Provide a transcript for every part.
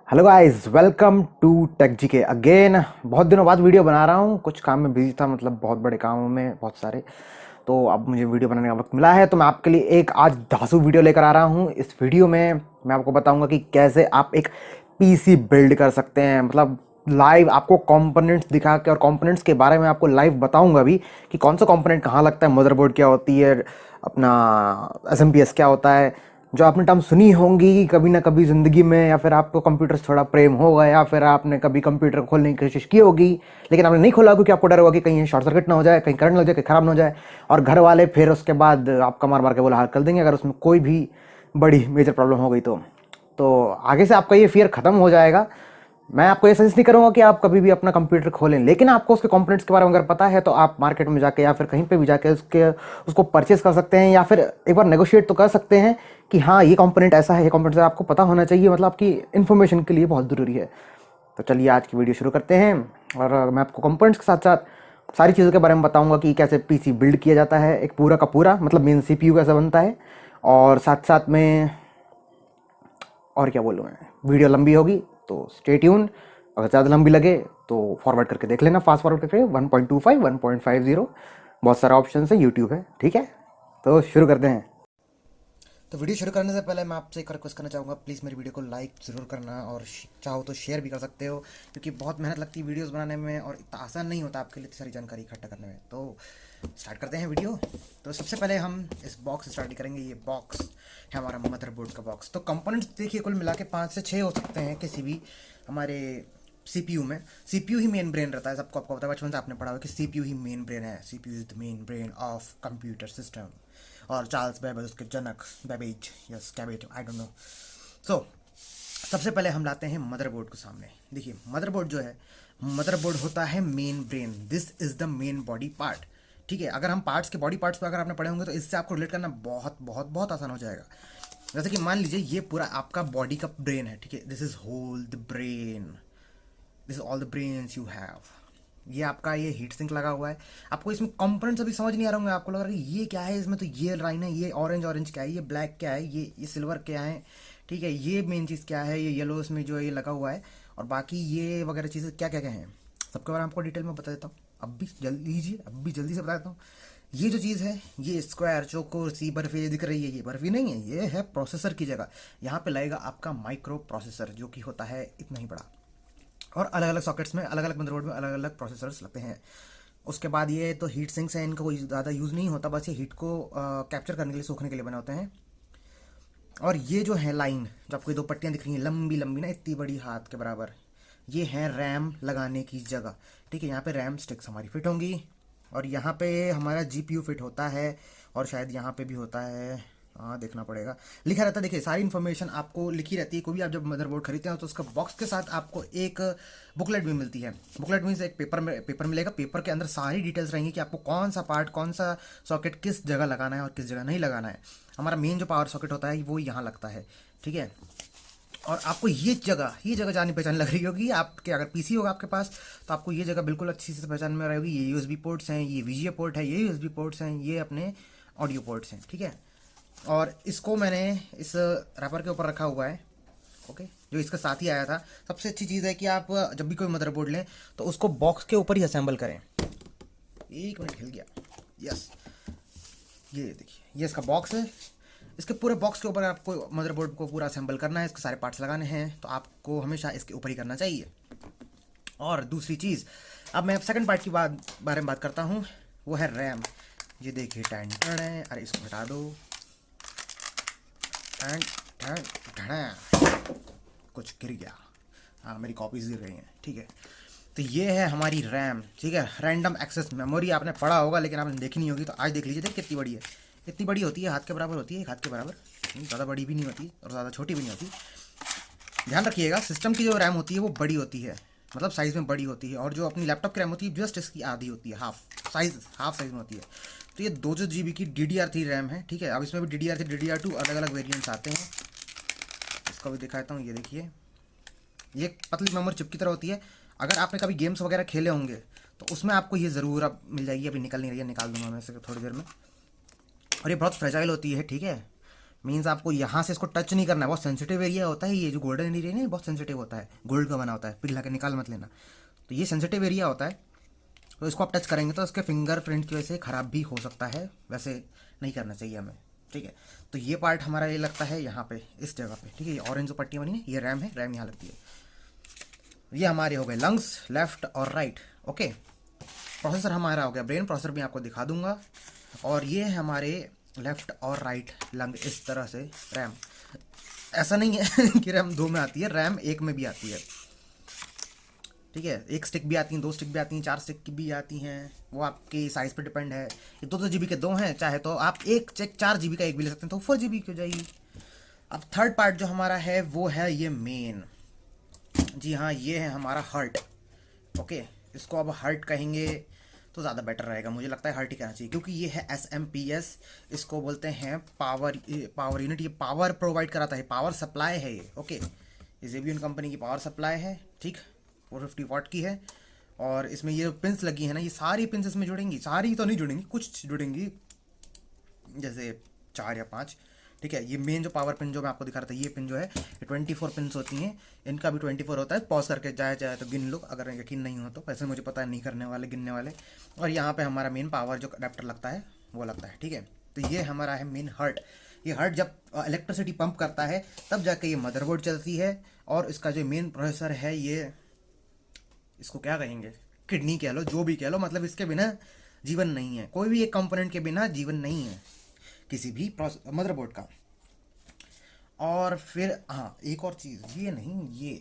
Hello guys, welcome to tech G K again. बहुत दिनों बाद वीडियो बना रहा हूँ। कुछ काम में बिजी था, मतलब बहुत बड़े कामों में, बहुत सारे। तो अब मुझे वीडियो बनाने का वक्त मिला है, तो मैं आपके लिए एक आज धांसू वीडियो लेकर आ रहा हूँ। इस वीडियो में मैं आपको बताऊंगा कि कैसे आप एक पीसी बिल्ड कर सकते हैं। मतलब लाइव आपको कंपोनेंट्स दिखा के और कंपोनेंट्स के बारे में आपको लाइव बताऊंगा भी कि कौन सा कंपोनेंट कहाँ लगता है, मदरबोर्ड क्या होती है, अपना एसएमपीएस क्या होता है। जो आपने टर्म सुनी होंगी कभी ना कभी ज़िंदगी में, या फिर आपको कंप्यूटर से थोड़ा प्रेम होगा, या फिर आपने कभी कंप्यूटर खोलने की कोशिश की होगी लेकिन आपने नहीं खोला क्योंकि आपको डर होगा कि कहीं शॉर्ट सर्किट ना हो जाए, कहीं करंट लग जाए, कहीं ख़राब ना हो जाए। और घर वाले फिर उसके बाद आपका मार मार के बोला हाल कर देंगे अगर उसमें कोई भी बड़ी मेजर प्रॉब्लम हो गई तो आगे से आपका ये फियर ख़त्म हो जाएगा। मैं आपको ये सजेस्ट नहीं करूंगा कि आप कभी भी अपना कंप्यूटर खोलें, लेकिन आपको उसके कंपोनेंट्स के बारे में अगर पता है तो आप मार्केट में जाके या फिर कहीं पे भी जाके उसको परचेस कर सकते हैं, या फिर एक बार नेगोशिएट तो कर सकते हैं कि हाँ ये कंपोनेंट ऐसा है, ये कंपोनेंट आपको पता होना चाहिए। मतलब आपकी इन्फॉर्मेशन के लिए बहुत ज़रूरी है। तो चलिए आज की वीडियो शुरू करते हैं, और मैं आपको कंपोनेंट्स के साथ साथ सारी चीज़ों के बारे में बताऊंगा कि कैसे पीसी बिल्ड किया जाता है, एक पूरा का पूरा, मतलब मेन सीपीयू कैसे बनता है। और साथ साथ में और क्या बोलूँ मैं, वीडियो लंबी होगी तो स्टे ट्यून। अगर ज़्यादा लंबी लगे तो फॉरवर्ड करके देख लेना, फास्ट फॉरवर्ड करके 1.25 1.50, बहुत सारा ऑप्शन है, यूट्यूब है, ठीक है। तो शुरू करते हैं। तो वीडियो शुरू करने से पहले मैं आपसे एक रिक्वेस्ट करना चाहूँगा, प्लीज़ मेरी वीडियो को लाइक ज़रूर करना, और चाहो तो शेयर भी कर सकते हो, क्योंकि बहुत मेहनत लगती है वीडियोस बनाने में और इतना आसान नहीं होता आपके लिए इतनी सारी जानकारी इकट्ठा करने में। तो स्टार्ट करते हैं वीडियो। तो सबसे पहले हम इस बॉक्स स्टार्ट करेंगे। ये बॉक्स है हमारा मदरबोर्ड का बॉक्स। तो कंपोनेंट्स देखिए कुल मिला के 5 से 6 हो सकते हैं किसी भी हमारे सीपीयू में। सीपीयू ही मेन ब्रेन रहता है, सबको आपको पता है, बचपन से आपने पढ़ा हुआ कि सीपीयू ही मेन ब्रेन है। CPU is the main brain of computer system. और चार्ल्स बेबेज उसके जनक, Babbage, yes cabbage, I don't know. So सबसे पहले हम लाते हैं मदरबोर्ड को सामने। देखिए मदरबोर्ड जो है, मदरबोर्ड होता है main brain. This is the main body part. ठीक है, अगर हम पार्ट्स के बॉडी पार्ट्स पर अगर आपने पढ़े होंगे तो इससे आपको रिलेट करना बहुत बहुत बहुत आसान हो जाएगा। जैसे कि मान लीजिए ये पूरा आपका बॉडी का ब्रेन है, ठीक है, this is whole the brain, this is all the brains you have. ये आपका ये हीट सिंक लगा हुआ है। आपको इसमें कंपोनेंट्स अभी समझ नहीं आ रहा होंगे, आपको लग रहा है कि ये क्या है, इसमें तो ये लाइन है, ये ऑरेंज ऑरेंज क्या है, ये ब्लैक क्या है, ये सिल्वर क्या है, ठीक है, ये मेन चीज़ क्या है, ये येलो इसमें जो ये लगा हुआ है, और बाकी ये वगैरह चीज़ें क्या क्या क्या हैं, सबके बारे में आपको डिटेल में बता देता हूँ। अब भी जल्दी लीजिए, अब भी जल्दी से बता देता हूँ। ये जो चीज़ है, ये स्क्वायर चौकोर सी बर्फी ये दिख रही है, ये बर्फी नहीं है, ये है प्रोसेसर की जगह। यहाँ पे लगेगा आपका माइक्रो प्रोसेसर, जो कि होता है इतना ही बड़ा। और अलग अलग सॉकेट्स में, अलग अलग मदरबोर्ड में अलग अलग प्रोसेसर्स लगते हैं। उसके बाद ये तो हीट सिंक्स हैं, इनका कोई ज़्यादा यूज़ नहीं होता, बस ये हीट को कैप्चर करने के लिए, सूखने के लिए बने होते हैं। और ये जो है लाइन, जो आपको ये दो पट्टियाँ दिख रही हैं लंबी लंबी ना, इतनी बड़ी हाथ के बराबर, ये है रैम लगाने की जगह। ठीक है, यहाँ पे रैम स्टिक्स हमारी फिट होंगी, और यहाँ पे हमारा जीपीयू फिट होता है, और शायद यहाँ पे भी होता है, हाँ देखना पड़ेगा, लिखा रहता है। देखिए सारी इन्फॉर्मेशन आपको लिखी रहती है। कोई भी आप जब मदरबोर्ड खरीदते हैं तो उसका बॉक्स के साथ आपको एक बुकलेट भी मिलती है। बुकलेट मीन्स एक पेपर मिलेगा, पेपर के अंदर सारी डिटेल्स रहेंगी कि आपको कौन सा पार्ट, कौन सा सॉकेट किस जगह लगाना है और किस जगह नहीं लगाना है। हमारा मेन जो पावर सॉकेट होता है वो यहाँ लगता है, ठीक है। और आपको ये जगह जानी पहचान लग रही होगी आपके, अगर पीसी होगा आपके पास तो आपको ये जगह बिल्कुल अच्छी से पहचान में रहेगी। ये यूएसबी पोर्ट्स हैं, ये वीजीए पोर्ट है, ये यूएसबी पोर्ट्स हैं, ये अपने ऑडियो पोर्ट्स हैं, ठीक है। और इसको मैंने इस रैपर के ऊपर रखा हुआ है, ओके, जो इसका साथ ही आया था। सबसे अच्छी चीज़ है कि आप जब भी कोई मदरबोर्ड लें तो उसको बॉक्स के ऊपर ही असेंबल करें। एक मिनट, हिल गया, यस, ये देखिए, ये इसका बॉक्स है। इसके पूरे बॉक्स के ऊपर आपको मदरबोर्ड को पूरा असेंबल करना है, इसके सारे पार्ट्स लगाने हैं, तो आपको हमेशा इसके ऊपर ही करना चाहिए। और दूसरी चीज़, अब मैं सेकंड पार्ट की बारे में बात करता हूँ, वो है रैम। ये देखिए टैन टैन है, अरे इसको हटा दो, टैन टैन टैन, कुछ गिर गया, हाँ मेरी कॉपीज गिर गई हैं, ठीक है। तो ये है हमारी रैम, ठीक है, रैंडम एक्सेस मेमोरी। आपने पढ़ा होगा लेकिन आपने देखी नहीं होगी, तो आज देख लीजिए। देखिए कितनी बड़ी है, इतनी बड़ी होती है, हाथ के बराबर होती है, एक हाथ के बराबर, ज़्यादा बड़ी भी नहीं होती और ज़्यादा छोटी भी नहीं होती। ध्यान रखिएगा, सिस्टम की जो रैम होती है वो बड़ी होती है, मतलब साइज़ में बड़ी होती है, और जो अपनी लैपटॉप की रैम होती है जस्ट इसकी आधी होती है, हाफ साइज़ में होती है। तो ये 2 GB की DDR3 रैम है, ठीक है। अब इसमें भी DDR3 DDR2 अलग अलग वेरियंट्स आते हैं। इसको भी दिखाता हूँ, ये देखिए, ये पतली मेमोरी चिप की तरह होती है। अगर आपने कभी गेम्स वगैरह खेले होंगे तो उसमें आपको ये ज़रूर अब मिल जाएगी। अभी निकल नहीं रही है, निकाल दूंगा मैं इसे थोड़ी देर में। और ये बहुत फ्रेजाइल होती है, ठीक है, मीन्स आपको यहाँ से इसको टच नहीं करना है, बहुत सेंसिटिव एरिया होता है ये जो गोल्डन एरिया नहीं, बहुत सेंसिटिव होता है, गोल्ड का बना होता है, पिघला के निकाल मत लेना। तो ये सेंसिटिव एरिया होता है, तो इसको आप टच करेंगे तो उसके फिंगरप्रिंट की वजह से ख़राब भी हो सकता है, वैसे नहीं करना चाहिए हमें, ठीक है। तो ये पार्ट हमारा ये लगता है यहाँ पे, इस जगह पे, ठीक है। ये ऑरेंज जो पट्टियाँ बनी है ये रैम है, रैम यहाँ लगती है। ये हमारे हो गए लंग्स, लेफ्ट और राइट, ओके। प्रोसेसर हमारा हो गया ब्रेन, प्रोसेसर भी आपको दिखा दूंगा। और ये है हमारे लेफ्ट और राइट लंग, इस तरह से रैम। ऐसा नहीं है कि रैम 2 में आती है, रैम 1 में भी आती है, ठीक है। 1 स्टिक भी आती हैं, 2 स्टिक भी आती हैं, 4 स्टिक की भी आती हैं, वो आपके साइज़ पे डिपेंड है। ये 2 GB के 2 हैं, चाहे तो आप एक चेक 4 GB का एक भी ले सकते हैं, तो 4 GB की हो जाएगी। अब थर्ड पार्ट जो हमारा है वो है ये मेन, जी हाँ, ये है हमारा हर्ट, ओके। इसको अब हर्ट कहेंगे तो ज़्यादा बेटर रहेगा, मुझे लगता है हर्ट ही कहना चाहिए, क्योंकि ये है SMPS, इसको बोलते हैं पावर यूनिट। ये पावर प्रोवाइड कराता है, पावर सप्लाई है ये, ओके। ये जेबियन कंपनी की पावर सप्लाई है, ठीक, 450 वाट की है। और इसमें ये पिंस लगी है ना, ये सारी पिंस इसमें जुड़ेंगी, सारी तो नहीं जुड़ेंगी, कुछ जुड़ेंगी, जैसे 4 या 5, ठीक है। ये मेन जो पावर पिन जो मैं आपको दिखा रहा था, ये पिन जो है ये 24 पिन्स होती हैं, इनका भी 24 होता है। पॉज करके जाए तो गिन लो, अगर यकीन नहीं हो तो, वैसे मुझे पता है नहीं करने वाले, गिनने वाले। और यहाँ पे हमारा मेन पावर जो अडेप्टर लगता है वो लगता है, ठीक है। तो ये हमारा है मेन हर्ट। ये हर्ट जब इलेक्ट्रिसिटी पंप करता है तब जाके ये मदरबोर्ड चलती है। और इसका जो मेन प्रोसेसर है, ये इसको क्या कहेंगे, किडनी कह लो, जो भी कह लो, मतलब इसके बिना जीवन नहीं है, कोई भी एक कंपोनेंट के बिना जीवन नहीं है किसी भी मदरबोर्ड का। और फिर हाँ, एक और चीज़, ये नहीं,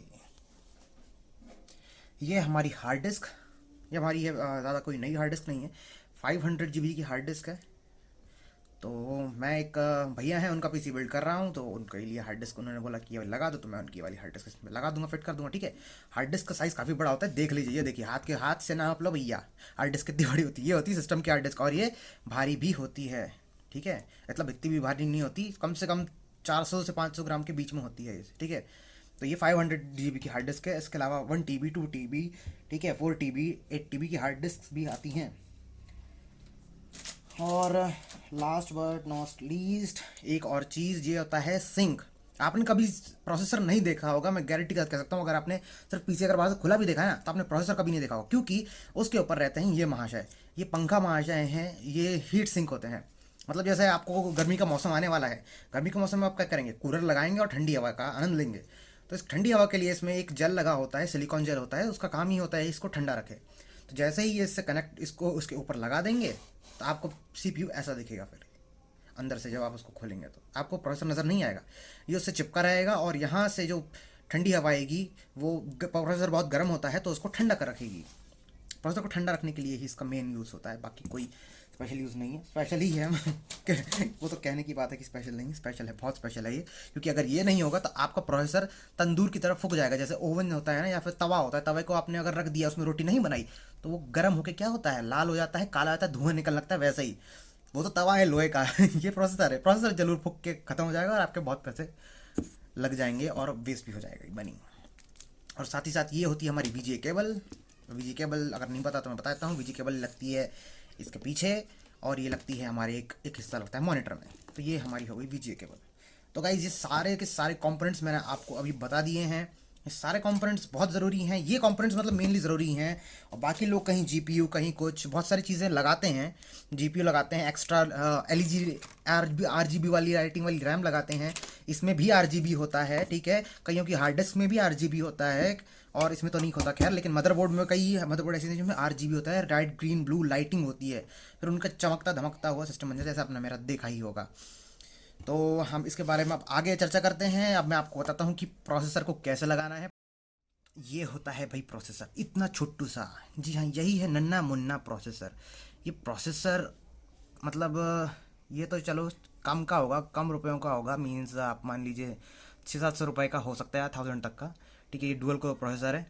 ये हमारी हार्ड डिस्क, ये हमारी है, ज़्यादा कोई नई हार्ड डिस्क नहीं है, 500 GB की हार्ड डिस्क है। तो मैं एक भैया हैं, उनका PC बिल्ड कर रहा हूँ, तो उनके लिए हार्ड डिस्क उन्होंने बोला कि ये लगा दो, तो मैं उनकी वाली हार्ड डिस्क इसमें लगा दूंगा, फिट कर दूंगा, ठीक है। हार्ड डिस्क का साइज़ काफ़ी बड़ा होता है, देख लीजिए, ये देखिए, हाथ से नाप लो भैया, हार्ड डिस्क कितनी बड़ी होती है। ये होती है सिस्टम की हार्ड डिस्क, और ये भारी भी होती है, ठीक है। मतलब इतनी भी भारी नहीं होती, कम से कम 400 से 500 ग्राम के बीच में होती है, ठीक है। तो ये 500 GB की हार्ड डिस्क है। इसके अलावा 1 TB 2 TB, ठीक है, 4 TB 8 TB की हार्ड डिस्क भी आती हैं। और लास्ट बट नॉट लीस्ट एक और चीज़, ये होता है सिंक। आपने कभी प्रोसेसर नहीं देखा होगा, मैं गारंटी कह सकता हूँ, अगर आपने सिर्फ पीछे अगर बाहर से खुला भी देखा है ना, तो आपने प्रोसेसर कभी नहीं देखा होगा, क्योंकि उसके ऊपर रहते हैं ये महाशय, ये पंखा महाशय हैं, ये हीट सिंक होते हैं। मतलब जैसे आपको गर्मी का मौसम आने वाला है, गर्मी के मौसम में आप क्या करेंगे, कूलर लगाएंगे और ठंडी हवा का आनंद लेंगे। तो इस ठंडी हवा के लिए इसमें एक जेल लगा होता है, सिलिकॉन जेल होता है, उसका काम ही होता है इसको ठंडा रखे। तो जैसे ही ये इससे कनेक्ट, इसको उसके ऊपर लगा देंगे, तो आपको CPU ऐसा दिखेगा। फिर अंदर से जब आप उसको खोलेंगे तो आपको प्रोसेसर नज़र नहीं आएगा, ये उससे चिपका रहेगा, और यहाँ से जो ठंडी हवा आएगी, वो प्रोसेसर बहुत गर्म होता है तो उसको ठंडा कर रखेगी। प्रोसेसर को ठंडा रखने के लिए ही इसका मेन यूज़ होता है, बाकी कोई स्पेशल यूज़ नहीं है। स्पेशल ही है वो तो कहने की बात है कि स्पेशल नहीं है, स्पेशल है, बहुत स्पेशल है ये। क्योंकि अगर ये नहीं होगा तो आपका प्रोसेसर तंदूर की तरफ फूक जाएगा, जैसे ओवन होता है ना, या फिर तवा होता है, तवे को आपने अगर रख दिया, उसमें रोटी नहीं बनाई, तो वो गर्म होकर क्या होता है, लाल हो जाता है, काला होता है, धुआं निकल लगता है, वैसे ही वो तो तवा है लोहे का ये प्रोसेसर है, प्रोसेसर जरूर फूक के ख़त्म हो जाएगा और आपके बहुत पैसे लग जाएंगे और वेस्ट भी हो जाएगा बनी। और साथ ही साथ ये होती है हमारी VGA केबल। VGA केबल अगर नहीं पता तो मैं बताता हूँ, VGA केबल लगती है इसके पीछे, और ये लगती है हमारे एक हिस्सा लगता है मॉनिटर में। तो ये हमारी हो गई VGA केबल। तो गाइज ये सारे के सारे कंपोनेंट्स मैंने आपको अभी बता दिए हैं, ये सारे कंपोनेंट्स बहुत ज़रूरी हैं, ये कंपोनेंट्स मतलब मेनली ज़रूरी हैं। और बाकी लोग कहीं GPU, कहीं कुछ बहुत सारी चीज़ें लगाते हैं, GPU लगाते हैं, एक्स्ट्रा LED RGB वाली लाइटिंग वाली रैम लगाते हैं, इसमें भी RGB होता है, ठीक है। कईयों की हार्ड डिस्क में भी RGB होता है, और इसमें तो नहीं होता खैर, लेकिन मदरबोर्ड में कई मदरबोर्ड ऐसे हैं जिनमें RGB होता है, रेड ग्रीन ब्लू लाइटिंग होती है, फिर उनका चमकता धमकता हुआ सिस्टम बन जाता है, जैसा आपने मेरा देखा ही होगा। तो हम इसके बारे में अब आगे चर्चा करते हैं। अब मैं आपको बताता हूँ कि प्रोसेसर को कैसे लगाना है। ये होता है भाई प्रोसेसर, इतना छोटू सा, जी हाँ, यही है नन्ना मुन्ना प्रोसेसर। ये प्रोसेसर मतलब ये तो चलो कम का होगा, कम रुपयों का होगा, मीन्स आप मान लीजिए 600-700 रुपये का हो सकता है, 1000 तक का, ठीक है। ये डुअल कोर प्रोसेसर है,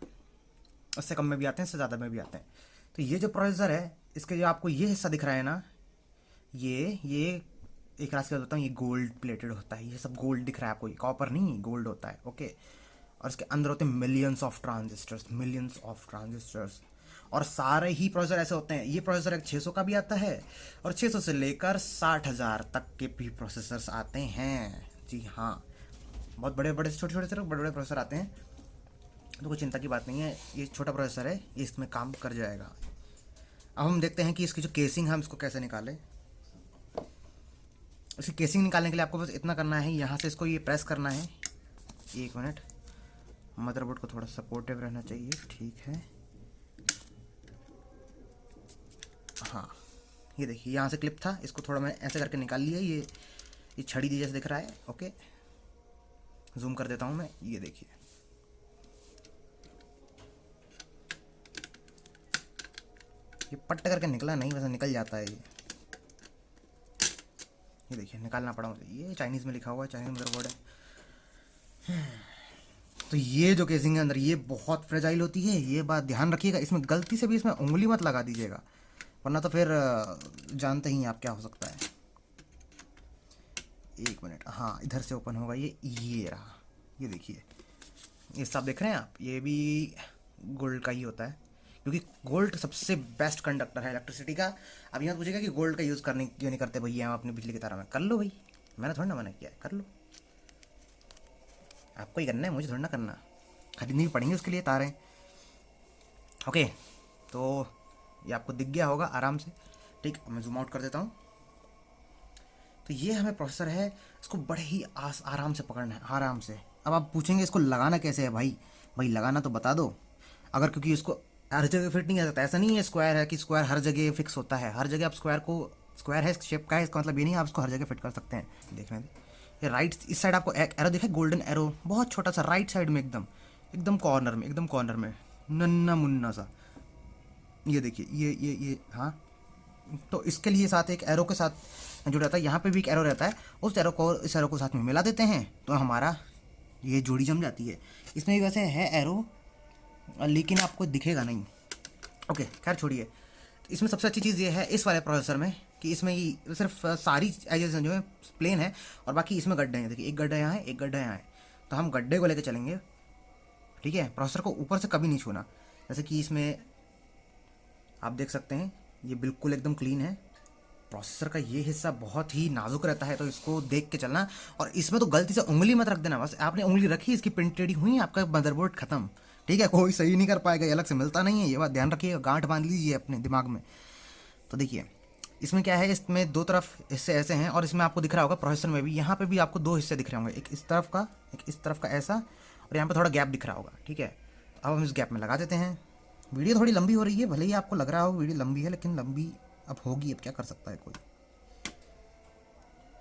उससे कम में भी आते हैं, इससे ज़्यादा में भी आते हैं। तो ये जो प्रोसेसर है, इसके जो आपको ये हिस्सा दिख रहा है ना, ये एक रात के बताता हूँ, ये गोल्ड प्लेटेड होता है, ये सब गोल्ड दिख रहा है आपको, ये कॉपर नहीं, गोल्ड होता है, ओके। और इसके अंदर होते हैं millions of transistors, millions of transistors. और सारे ही प्रोसेसर ऐसे होते हैं। ये प्रोसेसर एक 600 का भी आता है और 600 से लेकर 60,000 तक के भी प्रोसेसर्स आते हैं। जी हाँ, बहुत बड़े बड़े छोटे छोटे से बड़े बड़े प्रोसेसर आते हैं, तो कोई चिंता की बात नहीं है। ये छोटा प्रोसेसर है, ये इसमें काम कर जाएगा। अब हम देखते हैं कि इसकी जो केसिंग है हम इसको कैसे निकालें। इसकी केसिंग निकालने के लिए आपको बस इतना करना है, यहाँ से इसको ये प्रेस करना है। 1 मिनट, मदरबोर्ड को थोड़ा सपोर्टिव रहना चाहिए, ठीक है। हाँ, ये देखिए यहाँ से क्लिप था, इसको थोड़ा मैं ऐसे करके निकाल लिया। ये छड़ी दी जैसे दिख रहा है। ओके, जूम कर देता हूँ मैं, ये देखिए। ये पट करके निकला नहीं, वैसे निकल जाता है ये देखिए, निकालना पड़ा मुझे। ये चाइनीज़ में लिखा हुआ है, चाइनीज़ मदरबोर्ड है। तो ये जो केसिंग है अंदर, ये बहुत फ्रेजाइल होती है, ये बात ध्यान रखिएगा। इसमें गलती से भी इसमें उंगली मत लगा दीजिएगा, वरना तो फिर जानते ही आप क्या हो सकता है। 1 मिनट, हाँ इधर से ओपन होगा ये रहा, ये देखिए। ये सब देख रहे हैं आप, ये भी गोल्ड का ही होता है, क्योंकि गोल्ड सबसे बेस्ट कंडक्टर है इलेक्ट्रिसिटी का। अब यहाँ पूछेगा कि गोल्ड का यूज़ करने क्यों नहीं करते भैया हम अपनी बिजली की तारों में। कर लो भाई, मैंने थोड़ा ना मना किया है, कर लो। आपको ही करना है, मुझे थोड़ा ना करना। खरीदनी भी पड़ेंगी उसके लिए तारें। ओके, तो ये आपको दिख गया होगा आराम से। ठीक, मैं जूम आउट कर देता हूँ। तो ये हमें प्रोसेसर है, इसको बड़े ही आराम से पकड़ना है, आराम से। अब आप पूछेंगे इसको लगाना कैसे है भाई लगाना तो बता दो। अगर क्योंकि इसको हर जगह फिट नहीं आ सकता, ऐसा नहीं है स्क्वायर है कि स्क्वायर हर जगह फिक्स होता है। हर जगह आप स्क्वायर है, शेप का है, इसका मतलब ये नहीं आप इसको हर जगह फिट कर सकते हैं। देखने दे, ये राइट इस साइड आपको एक एरो दिखा, गोल्डन एरो, बहुत छोटा सा राइट साइड में, एकदम कॉर्नर में नन्ना मुन्ना सा। ये देखिए, ये हाँ। तो इसके लिए साथ एक एरो के साथ जो रहता है, यहाँ पे भी एक एरो रहता है, उस एरो को इस एरो को साथ में मिला देते हैं तो हमारा ये जोड़ी जम जाती है। इसमें भी वैसे है एरो, लेकिन आपको दिखेगा नहीं। ओके, खैर छोड़िए। इसमें सबसे अच्छी चीज़ ये है इस वाले प्रोसेसर में कि इसमें ये सिर्फ सारी एजेस जो है प्लेन है और बाकी इसमें गड्ढे हैं। देखिए, एक गड्ढा यहाँ है, एक गड्ढा यहाँ है, तो हम गड्ढे को लेकर चलेंगे, ठीक है। प्रोसेसर को ऊपर से कभी नहीं छूना। जैसे कि इसमें आप देख सकते हैं, ये बिल्कुल एकदम क्लीन है। प्रोसेसर का ये हिस्सा बहुत ही नाजुक रहता है, तो इसको देख के चलना। और इसमें तो गलती से उंगली मत रख देना, बस आपने उंगली रखी, इसकी पिन टेढ़ी हुई, आपका मदरबोर्ड खत्म, ठीक है। कोई सही नहीं कर पाएगा, ये अलग से मिलता नहीं है, ये बात ध्यान रखिएगा, गांठ बांध लीजिए अपने दिमाग में। तो देखिए, इसमें क्या है, इसमें 2 तरफ हिस्से ऐसे हैं और इसमें आपको दिख रहा होगा प्रोसेसर में भी, यहाँ पे भी आपको 2 हिस्से दिख रहे होंगे, एक इस तरफ का, एक इस तरफ का ऐसा, और यहाँ पे थोड़ा गैप दिख रहा होगा, ठीक है। अब हम इस गैप में लगा देते हैं। वीडियो थोड़ी लंबी हो रही है, भले ही आपको लग रहा हो वीडियो लंबी है, लेकिन लंबी अब होगी, अब क्या कर सकता है कोई।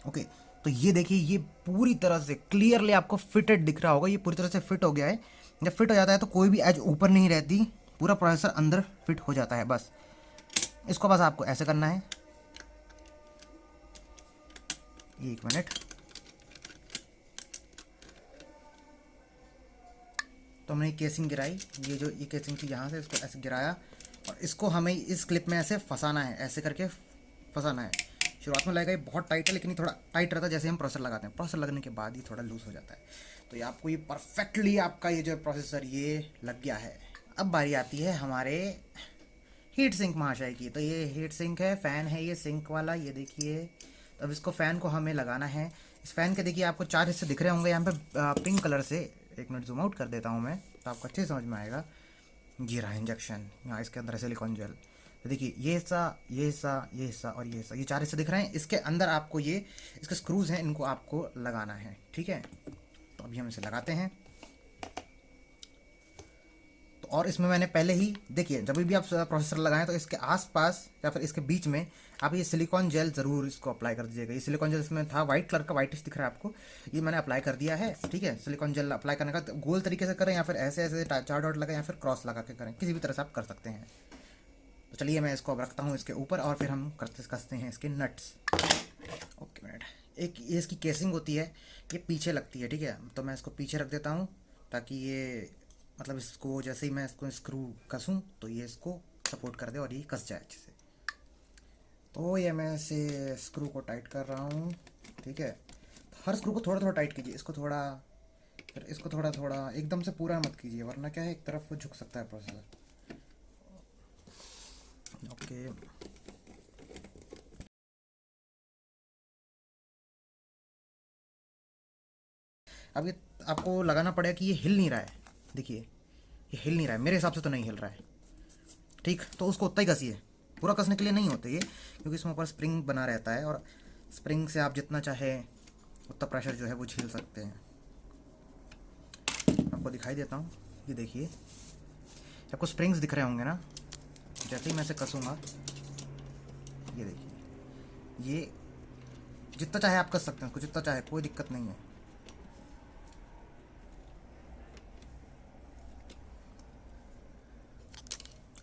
ओके, तो ये देखिए, ये पूरी तरह से क्लियरली आपको फिटेड दिख रहा होगा, ये पूरी तरह से फिट हो गया है। जब फिट हो जाता है तो कोई भी एज ऊपर नहीं रहती, पूरा प्रोसेसर अंदर फिट हो जाता है। बस इसको बस आपको ऐसे करना है। 1 मिनट, तो हमने केसिंग गिराई, ये जो ये केसिंग थी यहाँ से इसको ऐसे गिराया और इसको हमें इस क्लिप में ऐसे फंसाना है, ऐसे करके फंसाना है। शुरुआत में लगेगा ये बहुत टाइट है, लेकिन ये थोड़ा टाइट रहता है जैसे हम प्रोसेसर लगाते हैं। प्रोसेसर लगने के बाद ये थोड़ा लूज़ हो जाता है। तो ये आपको ये परफेक्टली आपका ये जो प्रोसेसर ये लग गया है। अब बारी आती है हमारे हीट सिंक महाशय की। तो ये हीट सिंक है, फ़ैन है ये सिंक वाला, ये देखिए। तो अब इसको फ़ैन को हमें लगाना है। इस फ़ैन के देखिए आपको 4 हिस्से दिख रहे होंगे यहाँ पे पिंक कलर से। 1 मिनट जूम आउट कर देता हूँ मैं, तो आपको अच्छे समझ में आएगा। ये रहा इंजेक्शन, यहाँ इसके अंदर है सिलिकॉन जेल। तो देखिए, ये हिस्सा, ये हिस्सा, ये हिस्सा और ये हिस्सा, ये 4 हिस्से दिख रहे हैं। इसके अंदर आपको ये इसके स्क्रूज़ हैं, इनको आपको लगाना है, ठीक है। तो अभी हम इसे लगाते हैं। तो और इसमें मैंने पहले ही देखिए, जब भी आप प्रोसेसर लगाएं तो इसके आसपास या फिर इसके बीच में आप ये सिलिकॉन जेल ज़रूर इसको अप्लाई कर दीजिएगा। ये सिलिकॉन जेल इसमें था, वाइट कलर का, वाइटिश दिख रहा है आपको, ये मैंने अप्लाई कर दिया है, ठीक है। सिलिकॉन जेल अप्लाई करने का गोल तरीके से करें या फिर ऐसे ऐसे 4 डॉट लगाएं या फिर क्रॉस लगा के करें, किसी भी तरह से आप कर सकते हैं। तो चलिए मैं इसको अब रखता हूँ इसके ऊपर और फिर हम कसते हैं इसके नट्स। ओके मिनट, एक ये इसकी केसिंग होती है, ये पीछे लगती है, ठीक है। तो मैं इसको पीछे रख देता हूँ ताकि ये मतलब इसको जैसे ही मैं इसको स्क्रू कसूँ तो ये इसको सपोर्ट कर दे और ये कस जाए अच्छे से। तो ये मैं इसे स्क्रू को टाइट कर रहा हूँ, ठीक है। हर स्क्रू को थोड़ा थोड़ा टाइट कीजिए, इसको थोड़ा, फिर इसको थोड़ा थोड़ा, एकदम से पूरा मत कीजिए, वरना क्या है एक तरफ वो झुक सकता है प्रोसेसर। ओके, अब ये आपको लगाना पड़ेगा कि ये हिल नहीं रहा है। देखिए ये हिल नहीं रहा है, मेरे हिसाब से तो नहीं हिल रहा है। ठीक, तो उसको उतना ही कसिए, पूरा कसने के लिए नहीं होता ये, क्योंकि इसमें ऊपर स्प्रिंग बना रहता है और स्प्रिंग से आप जितना चाहे उतना प्रेशर जो है वो झेल सकते हैं। आपको दिखाई देता हूँ, ये देखिए आपको स्प्रिंग्स दिख रहे होंगे ना। जैसे ही मैं इसे कसूँगा, ये देखिए, ये जितना चाहे आप कस सकते हैं उसको, जितना चाहे, कोई दिक्कत नहीं है।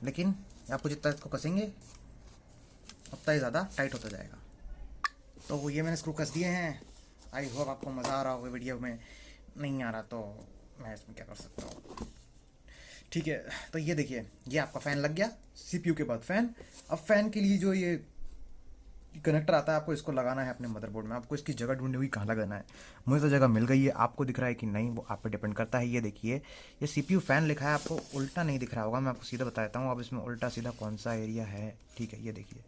लेकिन आपको जितना इसको कसेंगे उतना ही ज़्यादा टाइट होता जाएगा। तो ये मैंने स्क्रू कस दिए हैं। आई होप आपको मज़ा आ रहा होगा वीडियो में। नहीं आ रहा तो मैं इसमें क्या कर सकता हूँ। ठीक है, तो ये देखिए, ये आपका फ़ैन लग गया, सीपीयू के बाद फ़ैन। अब फ़ैन के लिए जो ये कनेक्टर आता है, आपको इसको लगाना है अपने मदरबोर्ड में। आपको इसकी जगह ढूंढनी हुई कहाँ लगाना है। मुझे तो जगह मिल गई है, आपको दिख रहा है कि नहीं वो आप पे डिपेंड करता है। ये देखिए, ये सीपीयू फ़ैन लिखा है, आपको उल्टा नहीं दिख रहा होगा, मैं आपको सीधा बता देता हूँ। अब इसमें उल्टा सीधा कौन सा एरिया है, ठीक है, ये देखिए,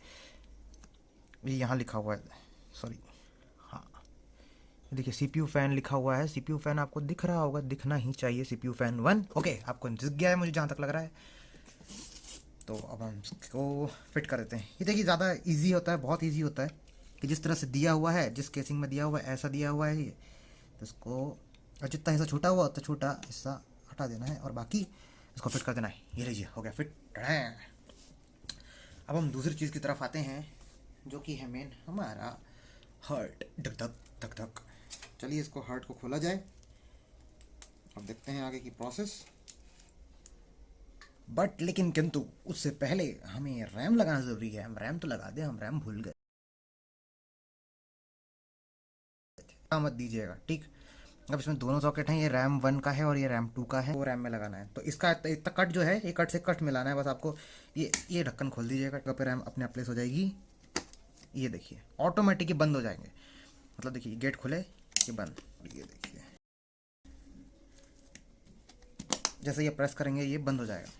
ये यहाँ लिखा हुआ है, सॉरी, हाँ, देखिए सीपीयू फ़ैन लिखा हुआ है। सीपीयू फ़ैन आपको दिख रहा होगा, दिखना ही चाहिए, सीपीयू फ़ैन 1। ओके, आपको दिख गया है मुझे जहाँ तक लग रहा है। तो अब हम इसको फिट कर देते हैं। ये देखिए ज़्यादा इजी होता है, बहुत इजी होता है कि जिस तरह से दिया हुआ है, जिस केसिंग में दिया हुआ है, ऐसा दिया हुआ है ये, तो इसको और जितना हिस्सा छूटा हुआ उतना छोटा हिस्सा हटा देना है और बाकी इसको फिट कर देना है। ये लीजिए, हो गया फिट। अब हम दूसरी चीज़ की तरफ आते हैं, जो कि है मेन हमारा हर्ट। धक धक धक धक। चलिए इसको हर्ट को खोला जाए, अब देखते हैं आगे की प्रोसेस। बट लेकिन किंतु उससे पहले हमें रैम लगाना ज़रूरी है। हम रैम तो लगा दें, हम रैम भूल गए, मत दीजिएगा, ठीक। अब इसमें दोनों सॉकेट हैं, ये रैम 1 का है और ये रैम 2 का है, वो रैम में लगाना है। तो इसका इतना कट जो है, ये कट से कट मिलाना है बस आपको। ये ढक्कन खोल दीजिएगा, तो पे रैम अपने आप प्लेस हो जाएगी। ये देखिए ऑटोमेटिक ही बंद हो जाएंगे, मतलब देखिए गेट खुले, ये बंद, ये देखिए जैसे ये प्रेस करेंगे ये बंद हो जाएगा।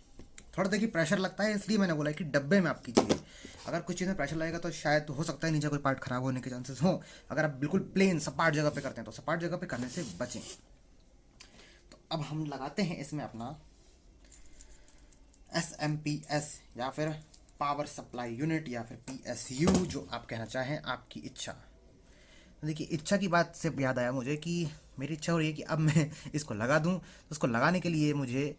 थोड़ा देखिए प्रेशर लगता है, इसलिए मैंने बोला कि डब्बे में आप कीजिए। अगर कुछ चीज़ में प्रेशर लगेगा तो शायद हो सकता है नीचे कोई पार्ट खराब होने के चांसेस हो। अगर आप बिल्कुल प्लेन सपाट जगह पे करते हैं तो सपाट जगह पे करने से बचें। तो अब हम लगाते हैं इसमें अपना SMP-S या फिर पावर सप्लाई यूनिट या फिर PSU, जो आप कहना चाहें, आपकी इच्छा। देखिए इच्छा की बात से याद आया मुझे कि मेरी इच्छा हो रही है कि अब मैं इसको लगा दूं। तो उसको लगाने के लिए मुझे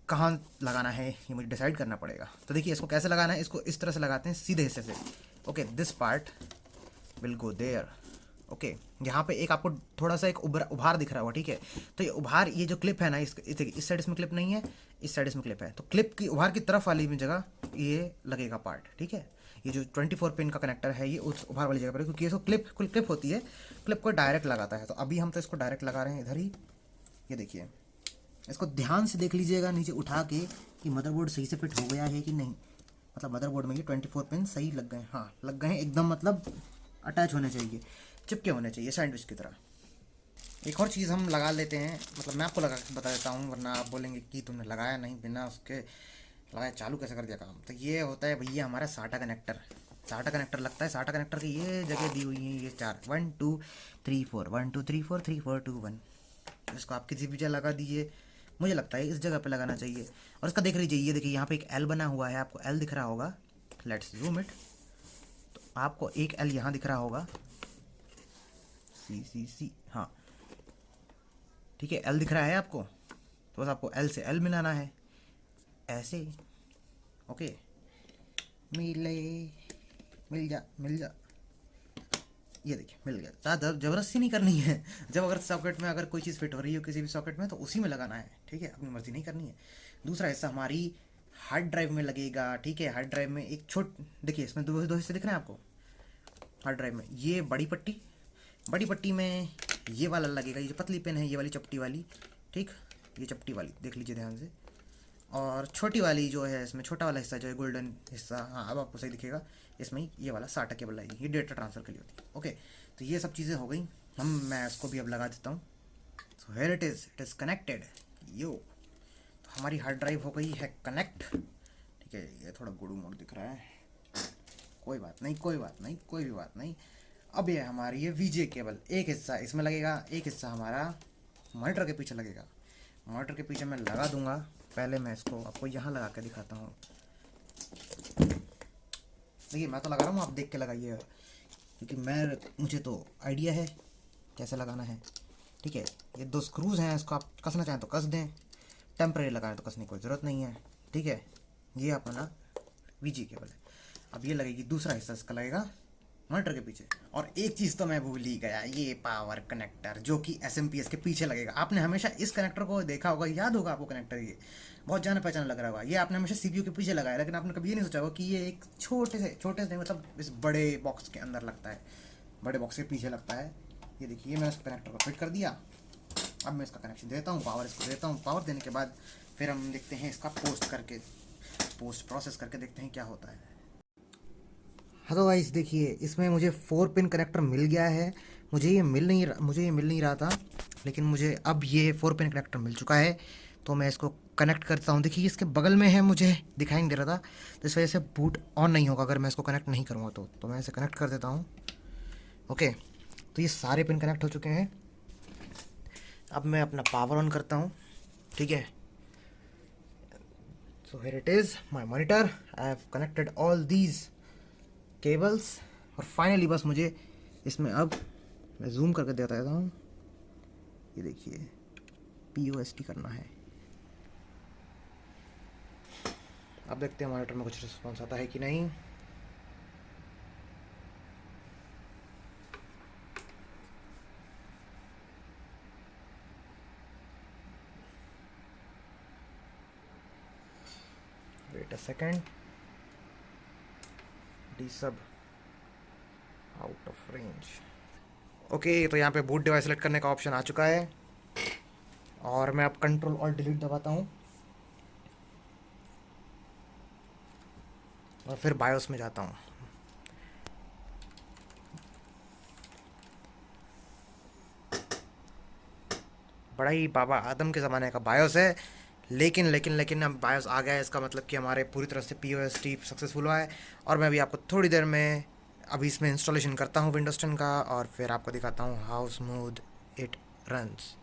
कहाँ लगाना है ये मुझे डिसाइड करना पड़ेगा। तो देखिए इसको कैसे लगाना है, इसको इस तरह से लगाते हैं, सीधे हिस्से से। Okay, this part will go there. Okay, यहाँ पे एक आपको थोड़ा सा एक उभार दिख रहा होगा, ठीक है। तो ये उभार, ये जो क्लिप है ना, इस साइड इसमें क्लिप नहीं है, इस साइड इसमें क्लिप है, तो क्लिप की उभार की तरफ वाली में जगह ये लगेगा पार्ट, ठीक है। ये जो 24 पिन का कनेक्टर है ये उस उभार वाली जगह पर, क्योंकि ये तो क्लिप होती है, क्लिप को डायरेक्ट लगाता है। तो अभी हम तो इसको डायरेक्ट लगा रहे हैं इधर ही। ये देखिए, इसको ध्यान से देख लीजिएगा नीचे उठा के कि मदरबोर्ड सही से फिट हो गया है कि नहीं। मतलब मदरबोर्ड में ये 24 पिन सही लग गए, हाँ लग गए हैं एकदम, मतलब अटैच होने चाहिए, चिपके होने चाहिए सैंडविच की तरह। एक और चीज़ हम लगा लेते हैं, मतलब मैं आपको लगा के बता देता हूँ, वरना आप बोलेंगे कि तुमने लगाया नहीं, बिना उसके लगाया चालू कैसे कर दिया काम। तो ये होता है भैया हमारा साटा कनेक्टर। साटा कनेक्टर लगता है, साटा कनेक्टर की ये जगह दी हुई है, ये 4 1 2 3 4 1 2 3 4 3 4 2 1। इसको आप किसी भी जगह लगा दीजिए, मुझे लगता है इस जगह पे लगाना चाहिए। और इसका देख लीजिए, ये देखिए यहाँ पे एक एल बना हुआ है, आपको एल दिख रहा होगा, लेट्स जूम इट। तो आपको एक एल यहाँ दिख रहा होगा, सी, हाँ ठीक है, एल दिख रहा है आपको, तो बस आपको एल से एल मिलाना है, ऐसे। ओके, मिले, मिल जा, ये देखिए मिल गया। ज़्यादा ज़बरदस्ती नहीं करनी है। जब अगर सॉकेट में अगर कोई चीज़ फिट हो रही हो किसी भी सॉकेट में, तो उसी में लगाना है, ठीक है, अपनी मर्ज़ी नहीं करनी है। दूसरा हिस्सा हमारी हार्ड ड्राइव में लगेगा, ठीक है। हार्ड ड्राइव में एक देखिए इसमें दो हिस्से दिख रहे हैं आपको हार्ड ड्राइव में। ये बड़ी पट्टी में ये वाला लगेगा, ये जो पतली पेन है, ये वाली चपटी वाली, ठीक, ये चपटी वाली देख लीजिए ध्यान से। और छोटी वाली जो है, इसमें छोटा वाला हिस्सा जो है गोल्डन हिस्सा, हाँ अब आपको सही दिखेगा, इसमें ये वाला साटा केबल लगेगी, ये डेटा ट्रांसफ़र के लिए होती है। ओके, तो ये सब चीज़ें हो गई। मैं इसको भी अब लगा देता हूँ। So here it is connected. Yo, तो हमारी हार्ड ड्राइव हो गई है कनेक्ट, ठीक ठीक है, ये थोड़ा गुड़ू मोड़ दिख रहा है, कोई बात नहीं, कोई बात नहीं, कोई भी बात नहीं। अब ये हमारी ये वीजे केबल, एक हिस्सा इसमें लगेगा, एक हिस्सा हमारा मॉनिटर के पीछे लगेगा। मॉनिटर के पीछे मैं लगा दूंगा। पहले मैं इसको आपको यहाँ लगा के दिखाता हूँ। देखिए मैं तो लगा रहा हूँ, आप देख के लगाइए, क्योंकि मुझे तो आइडिया है कैसे लगाना है। ठीक है, ये 2 स्क्रूज़ हैं, इसको आप कसना चाहें तो कस दें, टेम्परेरी लगाएं तो कसने की कोई ज़रूरत नहीं है। ठीक है, ये अपना वीजी केबल है। अब ये लगेगी, दूसरा हिस्सा इसका लगेगा मॉनिटर के पीछे। और एक चीज़ तो मैं भूल ही गया, ये पावर कनेक्टर जो कि एसएमपीएस के पीछे लगेगा। आपने हमेशा इस कनेक्टर को देखा होगा, याद होगा आपको कनेक्टर, ये बहुत जाना पहचाना लग रहा होगा। ये आपने हमेशा सीपीयू के पीछे लगाया, लेकिन आपने कभी ये नहीं सोचा होगा कि ये एक छोटे से नहीं, मतलब इस बड़े बॉक्स के अंदर लगता है, बड़े बॉक्स के पीछे लगता है। ये देखिए, मैंने इस कनेक्टर को फिट कर दिया। अब मैं इसका कनेक्शन देता हूँ, पावर इसको देता हूँ। पावर देने के बाद फिर हम देखते हैं इसका पोस्ट प्रोसेस करके देखते हैं क्या होता है। हाँ तो गाइस देखिए, इसमें मुझे 4 पिन कनेक्टर मिल गया है। मुझे ये मिल नहीं रहा था, लेकिन मुझे अब ये 4 पिन कनेक्टर मिल चुका है। तो मैं इसको कनेक्ट करता हूँ। देखिए इसके बगल में है, मुझे दिखाई नहीं दे रहा था, तो इस वजह से बूट ऑन नहीं होगा अगर मैं इसको कनेक्ट नहीं करूँगा तो मैं इसे कनेक्ट कर देता हूँ। ओके, तो ये सारे पिन कनेक्ट हो चुके हैं। अब मैं अपना पावर ऑन करता हूँ। ठीक है, so here it is my monitor. I have connected all these cables. और फाइनली बस मुझे इसमें, अब मैं जूम करके देता हूँ, ये देखिए POST करना है। अब देखते हैं मॉनिटर में कुछ रिस्पॉन्स आता है कि नहीं। वेट अ सेकेंड, डी सब आउट ऑफ रेंज। ओके, तो यहाँ पे बूट डिवाइस सेलेक्ट करने का ऑप्शन आ चुका है, और मैं अब कंट्रोल और डिलीट दबाता हूँ और फिर बायोस में जाता हूँ। बड़ा ही बाबा आदम के ज़माने का बायोस है, लेकिन अब बायोस आ गया है। इसका मतलब कि हमारे पूरी तरह से POST सक्सेसफुल हुआ है। और मैं अभी आपको थोड़ी देर में अभी इसमें इंस्टॉलेशन करता हूँ विंडोज 10 का, और फिर आपको दिखाता हूँ हाउ स्मूथ इट रन्स।